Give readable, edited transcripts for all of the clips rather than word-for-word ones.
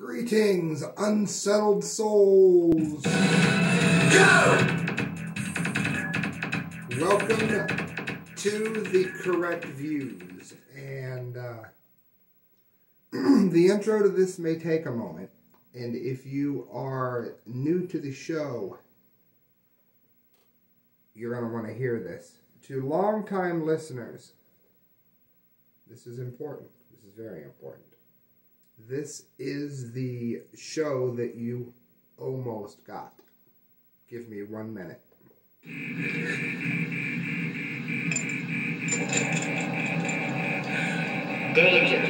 Greetings, Unsettled Souls! Go! Welcome to the Correct Views, and the intro to this may take a moment, and if you are new to the show, you're going to want to hear this. To longtime listeners, this is important. This is very important. This is the show that you almost got. Give me 1 minute. Danger.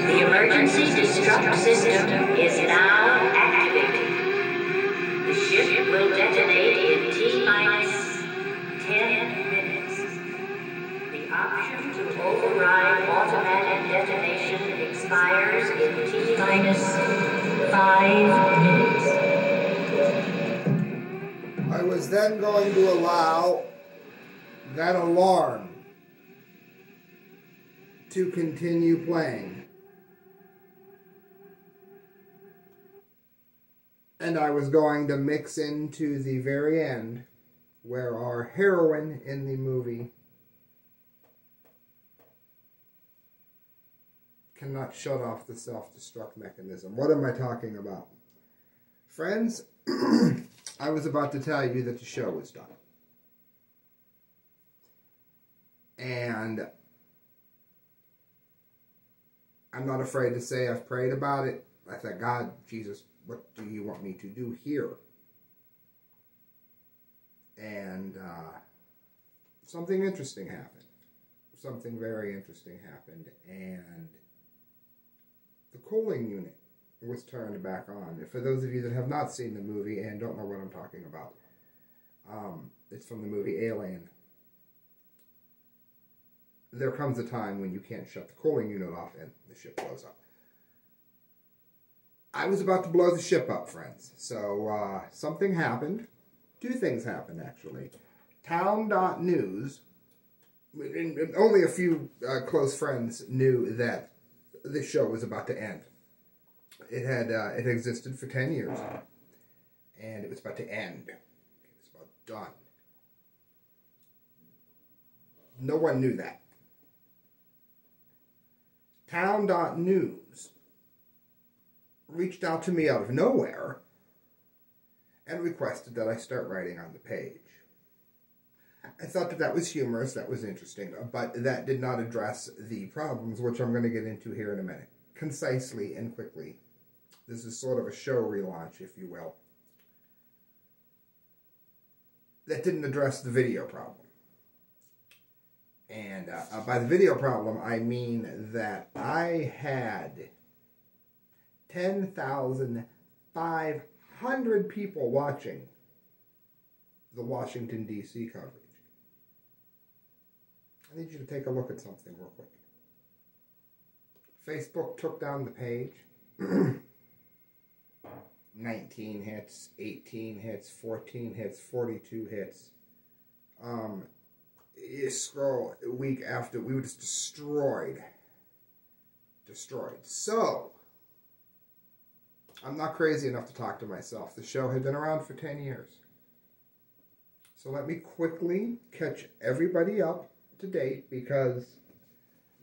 The emergency destruct system is now activated. The ship will detonate in T-minus 10 minutes. The option to override automatic detonation expires in T-minus 5 minutes. I was then going to allow that alarm to continue playing. And I was going to mix into the very end where our heroine in the movie cannot shut off the self-destruct mechanism. What am I talking about? Friends, I was about to tell you that the show was done. And I'm not afraid to say I've prayed about it. I thought, God, Jesus, what do you want me to do here? And something interesting happened. Something very interesting happened. And the cooling unit was turned back on. For those of you that have not seen the movie and don't know what I'm talking about, it's from the movie Alien. There comes a time when you can't shut the cooling unit off and the ship blows up. I was about to blow the ship up, friends. So something happened. Two things happened, actually. Town.news, only a few close friends knew that this show was about to end. It existed for 10 years, and it was about to end. It was about done. No one knew that. Town.news reached out to me out of nowhere and requested that I start writing on the page. I thought that was humorous, that was interesting, but that did not address the problems, which I'm going to get into here in a minute, concisely and quickly. This is sort of a show relaunch, if you will. That didn't address the video problem. And by the video problem, I mean that I had 10,500 people watching the Washington, D.C. coverage. I need you to take a look at something real quick. Facebook took down the page. 19 hits, 18 hits, 14 hits, 42 hits. You scroll a week after, we were just destroyed. Destroyed. So, I'm not crazy enough to talk to myself. The show had been around for 10 years. So let me quickly catch everybody up to date, because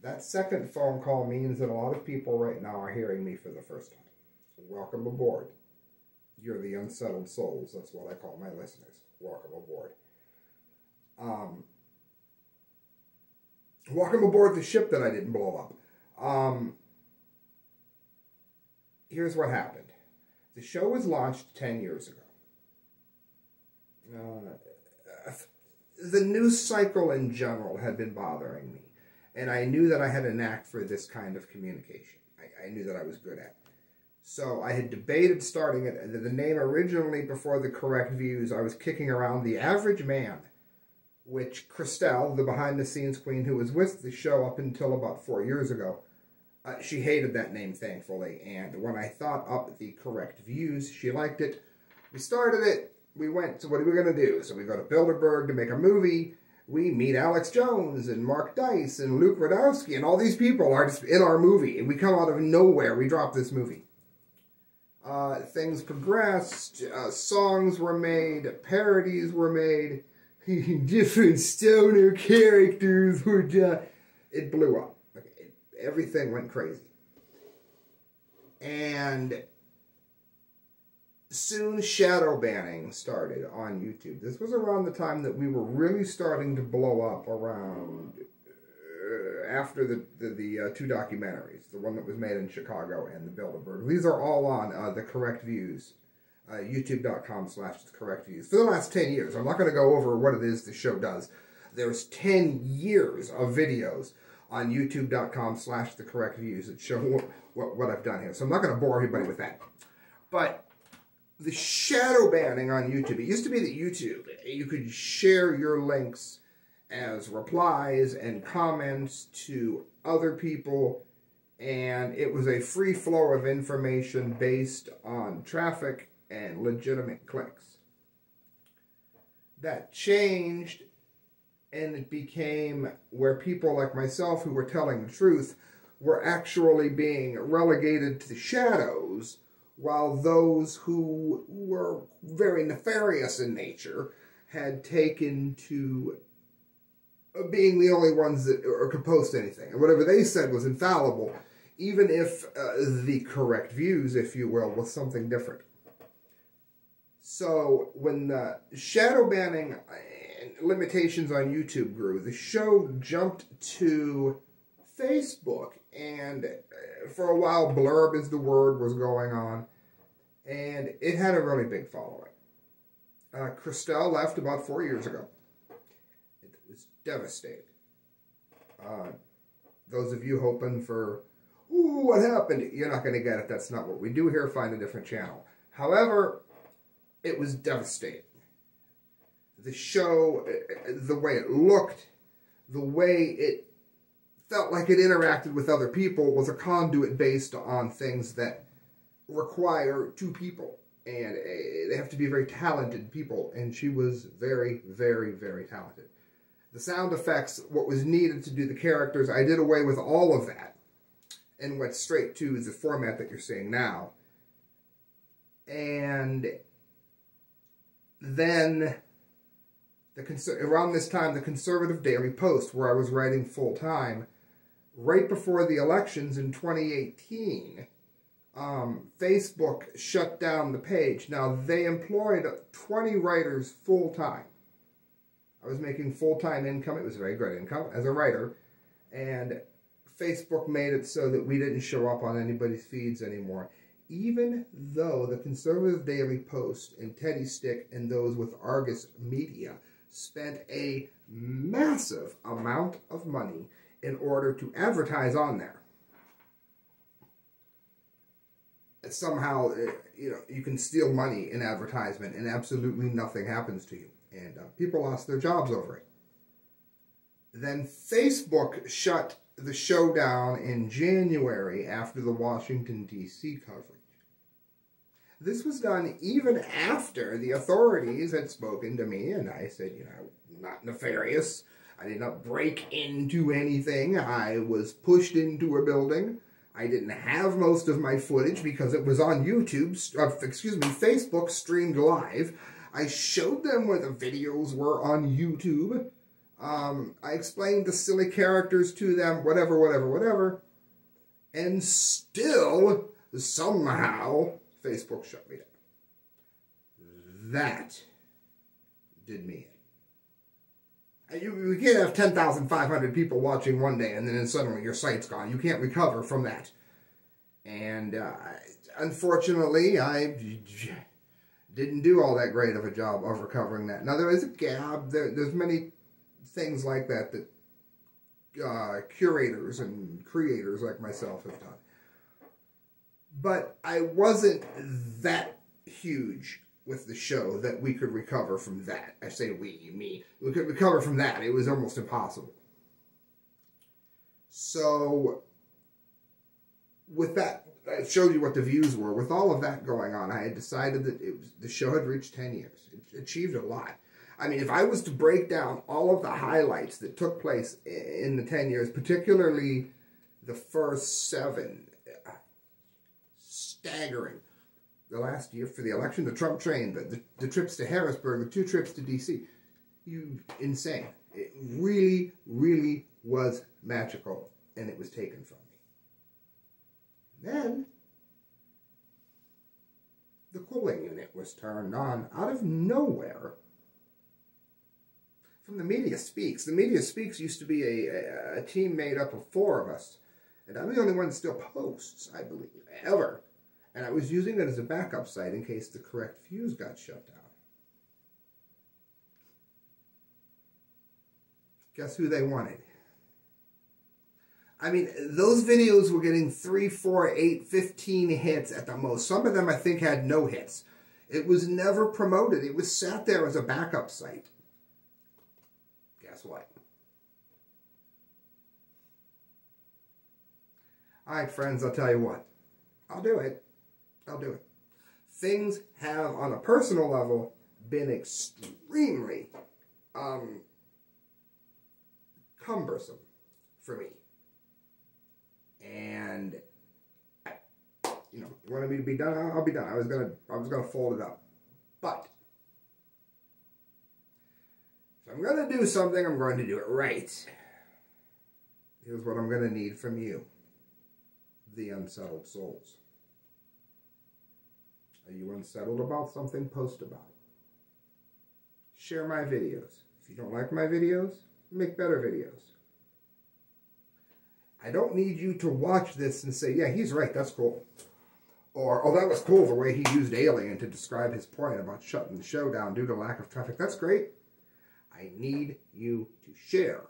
that second phone call means that a lot of people right now are hearing me for the first time. So welcome aboard. You're the Unsettled Souls. That's what I call my listeners. Welcome aboard. Welcome aboard the ship that I didn't blow up. Here's what happened. The show was launched 10 years ago. The news cycle in general had been bothering me, and I knew that I had a knack for this kind of communication. I knew that I was good at it. So I had debated starting it, and the name originally, before the Correct Views, I was kicking around The Average Man, which Christelle, the behind-the-scenes queen who was with the show up until about 4 years ago, she hated that name, thankfully, and when I thought up the Correct Views, she liked it. We started it. We went, so what are we going to do? So we go to Bilderberg to make a movie. We meet Alex Jones and Mark Dice and Luke Radowski, and all these people are just in our movie. And we come out of nowhere. We drop this movie. things progressed, songs were made, parodies were made, different stoner characters were done. It blew up. Okay, everything went crazy. And soon shadow banning started on YouTube. This was around the time that we were really starting to blow up around after the two documentaries, the one that was made in Chicago and the Bilderberg. These are all on The Correct Views, youtube.com/correctviews. For the last 10 years. I'm not going to go over what it is the show does. There's 10 years of videos on youtube.com/correctviews that show what I've done here. So I'm not going to bore everybody with that. But the shadow banning on YouTube, it used to be that YouTube, you could share your links as replies and comments to other people, and it was a free flow of information based on traffic and legitimate clicks. That changed, and it became where people like myself who were telling the truth were actually being relegated to the shadows, while those who were very nefarious in nature had taken to being the only ones that could post anything. And whatever they said was infallible, even if the correct views, if you will, was something different. So when the shadow banning and limitations on YouTube grew, the show jumped to Facebook, and for a while Blurb is the word was going on, and it had a really big following. Christelle left about 4 years ago. It was devastating. Those of you hoping for, ooh, what happened? You're not going to get it. That's not what we do here. Find a different channel. However, it was devastating. The show, the way it looked, the way it felt like it interacted with other people was a conduit based on things that require two people. And they have to be very talented people. And she was very, very, very talented. The sound effects, what was needed to do the characters, I did away with all of that and went straight to the format that you're seeing now. And then, around this time, the Conservative Daily Post, where I was writing full-time, right before the elections in 2018, Facebook shut down the page. Now, they employed 20 writers full-time. I was making full-time income. It was very good income as a writer. And Facebook made it so that we didn't show up on anybody's feeds anymore. Even though the Conservative Daily Post and Teddy Stick and those with Argus Media spent a massive amount of money in order to advertise on there. Somehow, you can steal money in advertisement and absolutely nothing happens to you. And people lost their jobs over it. Then Facebook shut the show down in January after the Washington, D.C. coverage. This was done even after the authorities had spoken to me, and I said, not nefarious. I did not break into anything. I was pushed into a building. I didn't have most of my footage because it was on YouTube, Facebook streamed live. I showed them where the videos were on YouTube. I explained the silly characters to them, whatever. And still, somehow, Facebook shut me down. That did me in. You can't have 10,500 people watching one day and then suddenly your site's gone. You can't recover from that. And unfortunately, I didn't do all that great of a job of recovering that. Now, there is a gap. There's many things like that curators and creators like myself have done. But I wasn't that huge with the show that we could recover from that. I say we, me. We could recover from that. It was almost impossible. So, with that, I showed you what the views were. With all of that going on, I had decided that the show had reached 10 years. It achieved a lot. I mean, if I was to break down all of the highlights that took place in the 10 years, particularly the first 7, staggering. the last year for the election, the Trump train, the trips to Harrisburg, the 2 trips to D.C. Insane. It really, really was magical, and it was taken from me. Then, the cooling unit was turned on out of nowhere from the Media Speaks. The Media Speaks used to be a team made up of 4 of us, and I'm the only one that still posts, I believe, ever. And I was using it as a backup site in case the correct fuse got shut down. Guess who they wanted? I mean, those videos were getting 3, 4, 8, 15 hits at the most. Some of them, I think, had no hits. It was never promoted. It was sat there as a backup site. Guess what? All right, friends, I'll tell you what. I'll do it. I'll do it. Things have, on a personal level, been extremely cumbersome for me. And, you know, you wanted me to be done? I'll be done. I was gonna fold it up. But if I'm gonna do something, I'm going to do it right. Here's what I'm gonna need from you. The Unsettled Souls. Are you unsettled about something? Post about it. Share my videos. If you don't like my videos, make better videos. I don't need you to watch this and say, yeah, he's right, that's cool. Or, oh, that was cool, the way he used alien to describe his point about shutting the show down due to lack of traffic. That's great. I need you to share.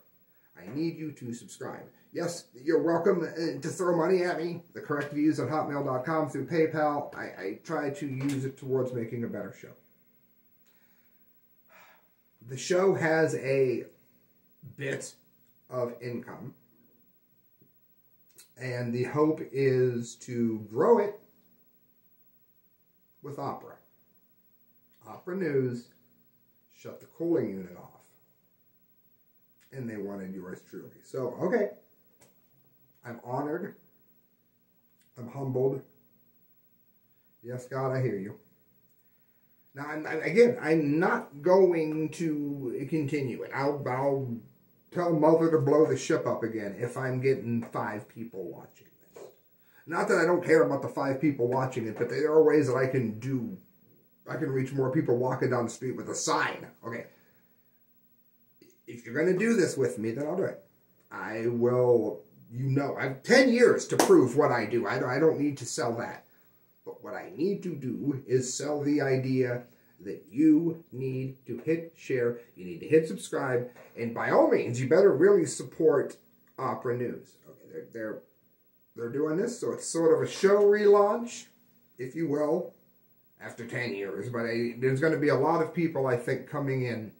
I need you to subscribe. Yes, you're welcome to throw money at me. The correct views at hotmail.com through PayPal. I try to use it towards making a better show. The show has a bit of income, and the hope is to grow it with opera. Opera News shut the cooling unit off, and they wanted yours truly. So, okay. I'm honored. I'm humbled. Yes, God, I hear you. Now, I'm not going to continue it. I'll tell Mother to blow the ship up again if I'm getting 5 people watching this. Not that I don't care about the 5 people watching it, but there are ways that I can reach more people walking down the street with a sign. Okay. If you're going to do this with me, then I'll do it. I will, you know, I have 10 years to prove what I do. I don't need to sell that. But what I need to do is sell the idea that you need to hit share, you need to hit subscribe, and by all means, you better really support Opera News. Okay, they're doing this, so it's sort of a show relaunch, if you will, after 10 years. But there's going to be a lot of people, I think, coming in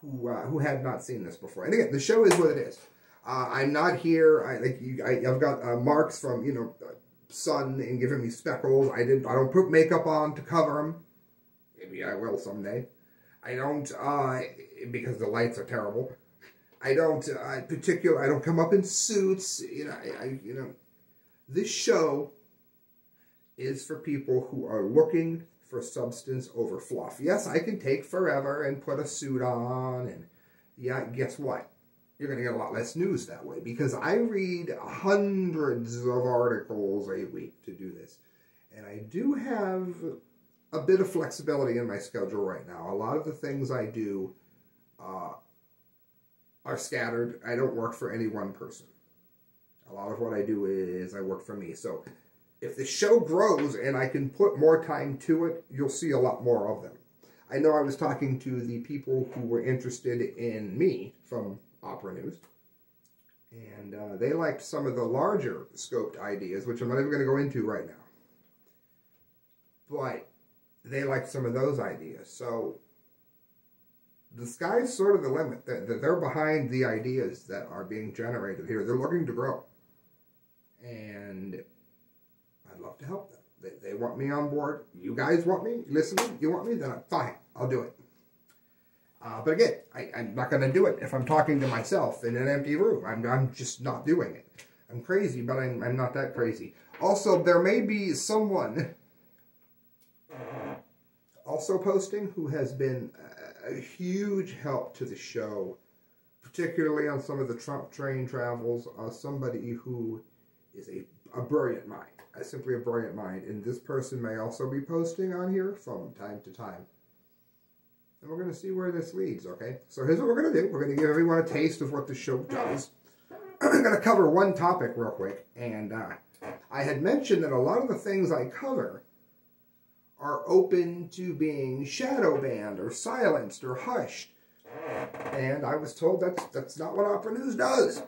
who had not seen this before. And again, the show is what it is. I'm not here. I've got marks from, you know, sun and giving me speckles. I don't put makeup on to cover them. Maybe I will someday. I don't, because the lights are terrible. I don't, I don't come up in suits. You know, this show is for people who are looking for substance over fluff. Yes, I can take forever and put a suit on, and yeah, guess what? You're going to get a lot less news that way, because I read hundreds of articles a week to do this. And I do have a bit of flexibility in my schedule right now. A lot of the things I do are scattered. I don't work for any one person. A lot of what I do is I work for me. So if the show grows and I can put more time to it, you'll see a lot more of them. I know I was talking to the people who were interested in me from Opera News, and they liked some of the larger scoped ideas, which I'm not even going to go into right now. But they liked some of those ideas. So the sky's sort of the limit. They're behind the ideas that are being generated here. They're looking to grow. And I'd love to help them. They want me on board. You guys want me? Listening? You want me? Then I'm fine. I'll do it. But again, I'm not going to do it if I'm talking to myself in an empty room. I'm just not doing it. I'm crazy, but I'm not that crazy. Also, there may be someone also posting, who has been a huge help to the show, particularly on some of the Trump train travels, somebody who is a brilliant mind, simply a brilliant mind. And this person may also be posting on here from time to time. And we're going to see where this leads, okay? So here's what we're going to do. We're going to give everyone a taste of what the show does. I'm going to cover one topic real quick. And I had mentioned that a lot of the things I cover are open to being shadow banned or silenced or hushed. And I was told that's not what Opera News does.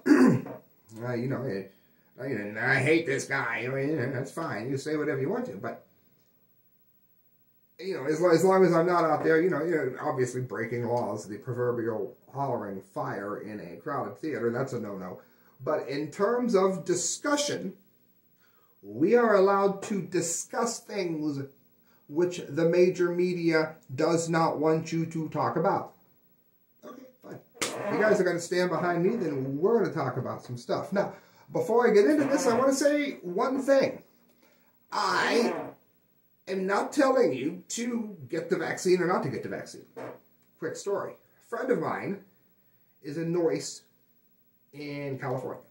I hate this guy. I mean, that's fine. You say whatever you want to, but as long as I'm not out there, obviously breaking laws, the proverbial hollering fire in a crowded theater, that's a no-no. But in terms of discussion, we are allowed to discuss things which the major media does not want you to talk about. Okay, fine. If you guys are going to stand behind me, then we're going to talk about some stuff. Now, before I get into this, I want to say one thing. I am not telling you to get the vaccine or not to get the vaccine. Quick story. A friend of mine is a nurse in California.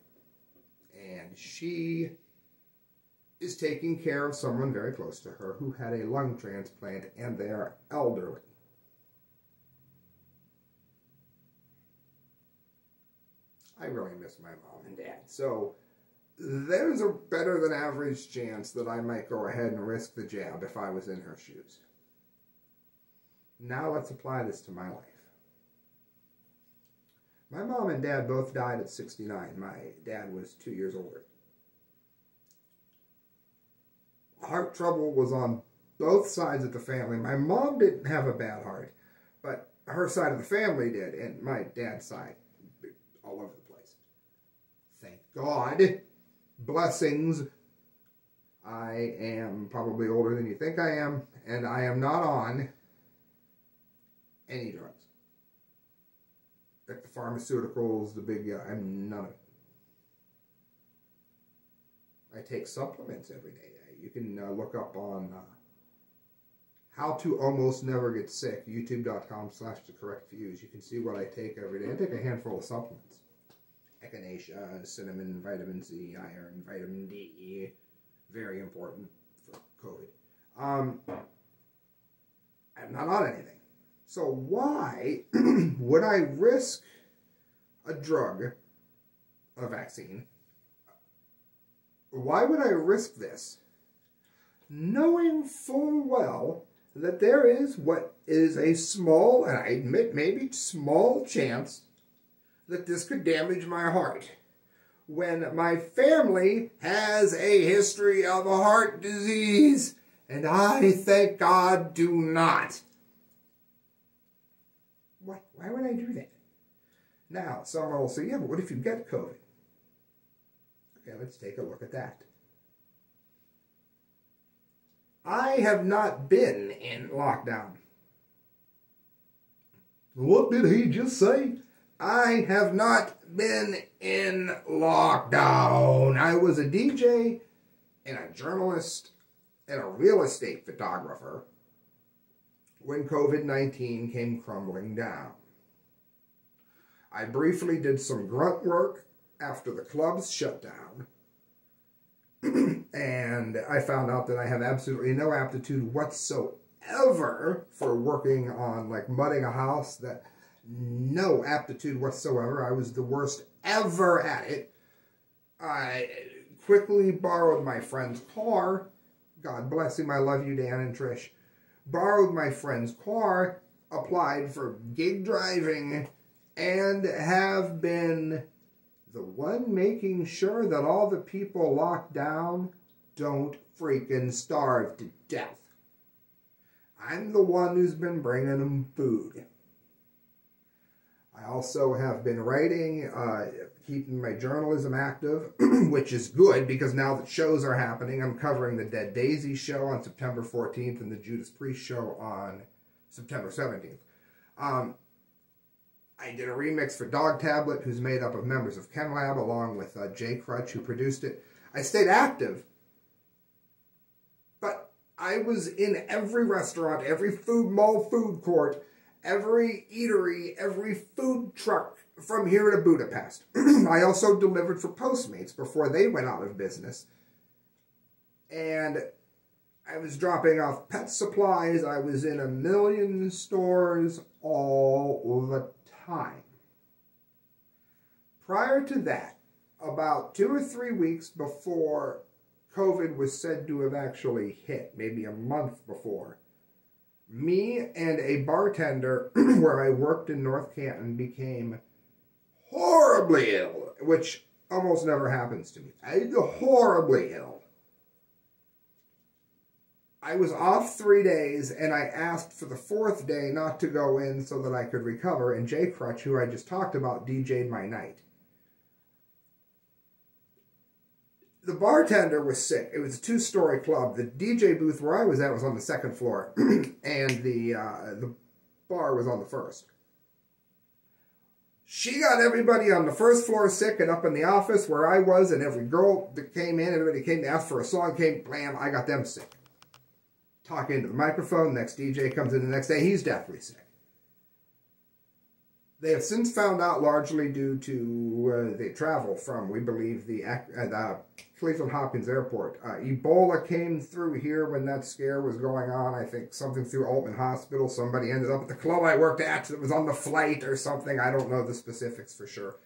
And she is taking care of someone very close to her who had a lung transplant, and they are elderly. I really miss my mom and dad. So there's a better than average chance that I might go ahead and risk the jab if I was in her shoes. Now let's apply this to my life. My mom and dad both died at 69. My dad was 2 years older. Heart trouble was on both sides of the family. My mom didn't have a bad heart, but her side of the family did, and my dad's side, all over the place. Thank God. Blessings. I am probably older than you think I am, and I am not on any drugs. Like the pharmaceuticals, the big, I'm none of it. I take supplements every day. You can look up on how to almost never get sick, youtube.com/thecorrectviews. You can see what I take every day. I take a handful of supplements. Echinacea, cinnamon, vitamin C, iron, vitamin D. Very important for COVID. I'm not on anything. So why would I risk a drug, a vaccine? Why would I risk this, knowing full well that there is what is a small, and I admit maybe small chance that this could damage my heart, when my family has a history of a heart disease, and I, thank God, do not. Why would I do that? Now, someone will say, yeah, but what if you get COVID? Okay, let's take a look at that. I have not been in lockdown. What did he just say? I have not been in lockdown. I was a DJ and a journalist and a real estate photographer when COVID-19 came crumbling down. I briefly did some grunt work after the clubs shut down. And I found out that I have absolutely no aptitude whatsoever for working on, like, mudding a house. That no aptitude whatsoever. I was the worst ever at it. I quickly borrowed my friend's car. God bless him, I love you, Dan and Trish. Borrowed my friend's car, applied for gig driving, and have been the one making sure that all the people locked down don't freaking starve to death. I'm the one who's been bringing them food. I also have been writing, keeping my journalism active, which is good because now that shows are happening, I'm covering the Dead Daisy show on September 14th and the Judas Priest show on September 17th. I did a remix for Dog Tablet, who's made up of members of ChemLab, along with Jay Crutch, who produced it. I stayed active, but I was in every restaurant, every mall food court, every eatery, every food truck from here to Budapest. I also delivered for Postmates before they went out of business. And I was dropping off pet supplies. I was in 1 million stores all the time. Prior to that, about 2 or 3 weeks before COVID was said to have actually hit, maybe a month before, me and a bartender where I worked in North Canton became horribly ill, which almost never happens to me. Horribly ill. I was off 3 days, and I asked for the 4th day not to go in so that I could recover, and Jay Crutch, who I just talked about, DJ'd my night. The bartender was sick. It was a 2-story club. The DJ booth where I was at was on the 2nd floor, and the bar was on the 1st. She got everybody on the 1st floor sick, and up in the office where I was, and every girl that came in, everybody came to ask for a song, came, blam, I got them sick. Talk into the microphone, next DJ comes in the next day, he's deathly sick. They have since found out, largely due to the travel from, we believe, the Cleveland Hopkins Airport. Ebola came through here when that scare was going on. I think something through Altman Hospital. Somebody ended up at the club I worked at that was on the flight or something. I don't know the specifics for sure.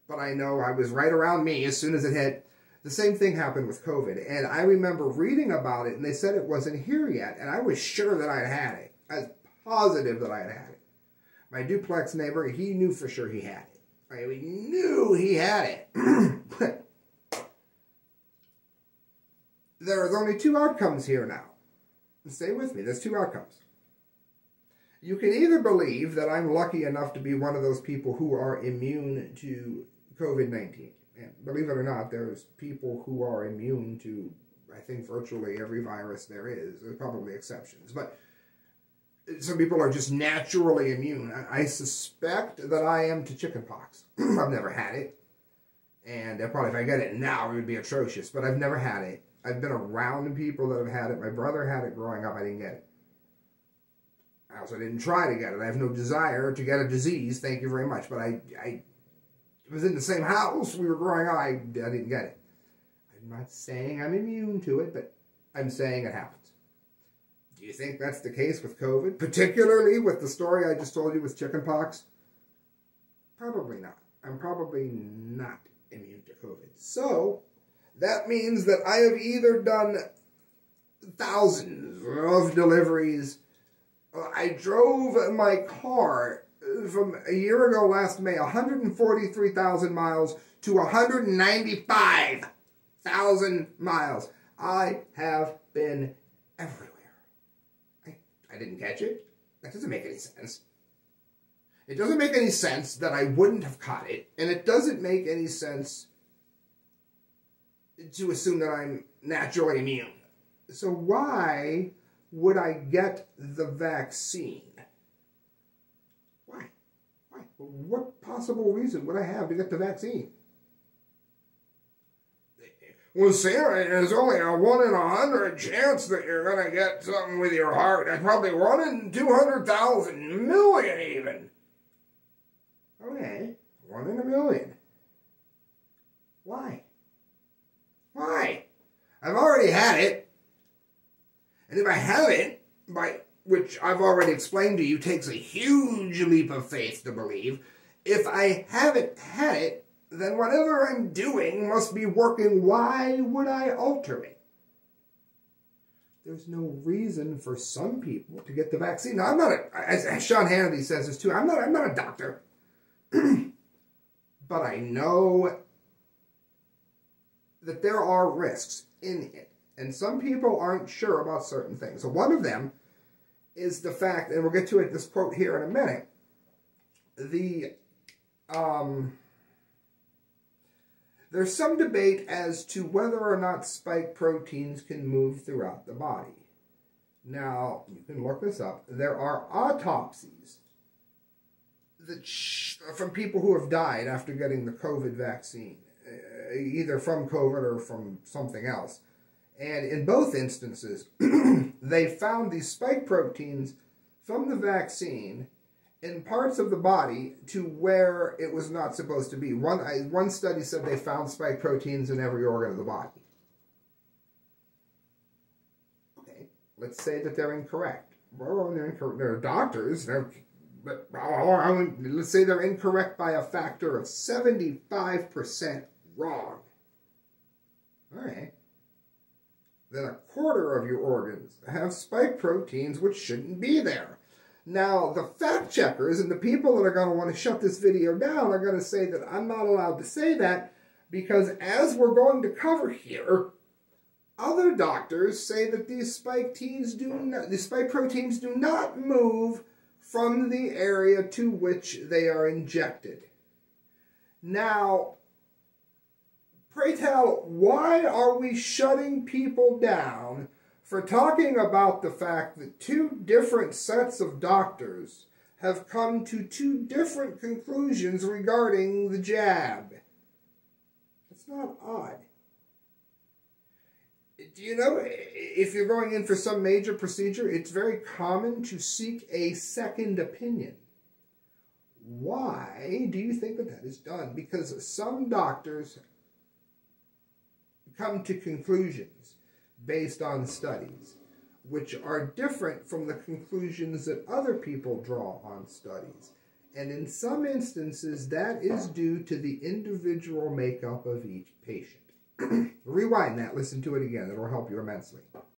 But I know I was right around me as soon as it hit. The same thing happened with COVID. And I remember reading about it, and they said it wasn't here yet. And I was sure that I had it. I was positive that I had it. My duplex neighbor, he knew for sure he had it. I mean, he knew he had it. There's only 2 outcomes here now. Stay with me. There's 2 outcomes. You can either believe that I'm lucky enough to be one of those people who are immune to COVID-19. And believe it or not, there's people who are immune to, I think, virtually every virus there is. There's probably exceptions. But some people are just naturally immune. I suspect that I am to chickenpox. I've never had it. And probably if I get it now, it would be atrocious. But I've never had it. I've been around people that have had it. My brother had it growing up. I didn't get it. I also didn't try to get it. I have no desire to get a disease. Thank you very much. But I was in the same house. We were growing up. I didn't get it. I'm not saying I'm immune to it, but I'm saying it happens. Do you think that's the case with COVID? Particularly with the story I just told you with chickenpox? Probably not. I'm probably not immune to COVID. So, that means that I have either done thousands of deliveries. I drove my car from a year ago last May, 143,000 miles to 195,000 miles. I have been everywhere. I didn't catch it. That doesn't make any sense. It doesn't make any sense that I wouldn't have caught it, and it doesn't make any sense to assume that I'm naturally immune. So why would I get the vaccine? Why? Why? What possible reason would I have to get the vaccine? Well, Sarah, there's only a 1 in 100 chance that you're going to get something with your heart. That's probably 1 in 200,000 million even. Okay, 1 in a million. Why? Why? I've already had it. And if I haven't, which I've already explained to you takes a huge leap of faith to believe, if I haven't had it, then whatever I'm doing must be working. Why would I alter it? There's no reason for some people to get the vaccine. Now, I'm not as Sean Hannity says this too, I'm not a doctor. But I know that there are risks in it. And some people aren't sure about certain things. So one of them is the fact, and we'll get to it, this quote here in a minute, there's some debate as to whether or not spike proteins can move throughout the body. Now, you can look this up. There are autopsies that from people who have died after getting the COVID vaccine, either from COVID or from something else. And in both instances, they found these spike proteins from the vaccine in parts of the body to where it was not supposed to be. One study said they found spike proteins in every organ of the body. Okay, let's say that they're incorrect. Well, they're doctors. Let's say they're incorrect by a factor of 75% wrong. All right. Then a quarter of your organs have spike proteins which shouldn't be there. Now, the fact checkers and the people that are going to want to shut this video down are going to say that I'm not allowed to say that because, as we're going to cover here, other doctors say that these spike proteins do not move from the area to which they are injected. Now, pray tell, why are we shutting people down for talking about the fact that two different sets of doctors have come to two different conclusions regarding the jab? It's not odd. Do you know, if you're going in for some major procedure, it's very common to seek a second opinion. Why do you think that that is done? Because some doctors come to conclusions based on studies which are different from the conclusions that other people draw on studies. And in some instances, that is due to the individual makeup of each patient. Rewind that, listen to it again. It'll help you immensely.